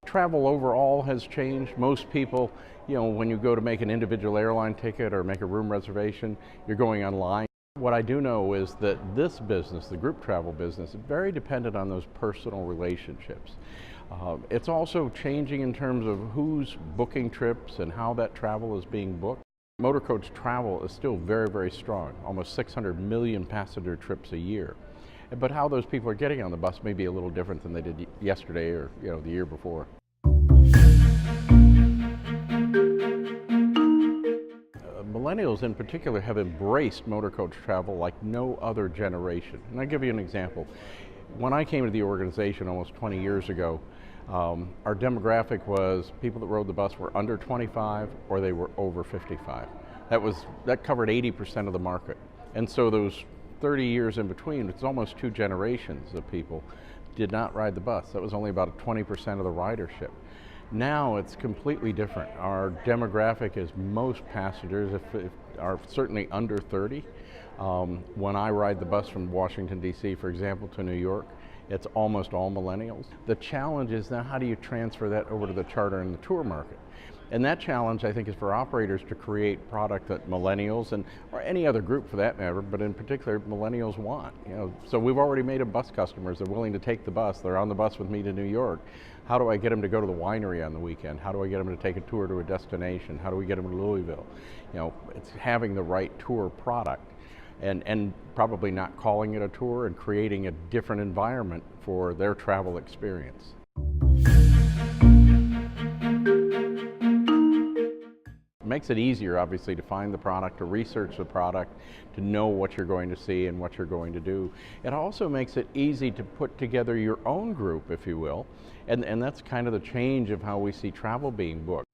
Travel overall has changed. Most people, when you go to make an individual airline ticket or make a room reservation, you're going online. What I do know is that this business, the group travel business, is very dependent on those personal relationships. It's also changing in terms of who's booking trips and how that travel is being booked. Motor coach travel is still very, very strong, almost 600 million passenger trips a year. But how those people are getting on the bus may be a little different than they did yesterday or the year before. Millennials in particular have embraced motor coach travel like no other generation. And I'll give you an example. When I came to the organization almost 20 years ago, our demographic was people that rode the bus were under 25 or they were over 55. That covered 80% of the market. And so those 30 years in between, it's almost two generations of people did not ride the bus. That was only about 20% of the ridership. Now it's completely different. Our demographic is most passengers are certainly under 30. When I ride the bus from Washington, D.C., for example, to New York, it's almost all millennials. The challenge is now how do you transfer that over to the charter and the tour market? And that challenge, I think, is for operators to create product that millennials or any other group for that matter, but in particular millennials want. So we've already made them bus customers. They're willing to take the bus. They're on the bus with me to New York. How do I get them to go to the winery on the weekend? How do I get them to take a tour to a destination? How do we get them to Louisville? It's having the right tour product and probably not calling it a tour and creating a different environment for their travel experience. It makes it easier, obviously, to find the product, to research the product, to know what you're going to see and what you're going to do. It also makes it easy to put together your own group, if you will, and that's kind of the change of how we see travel being booked.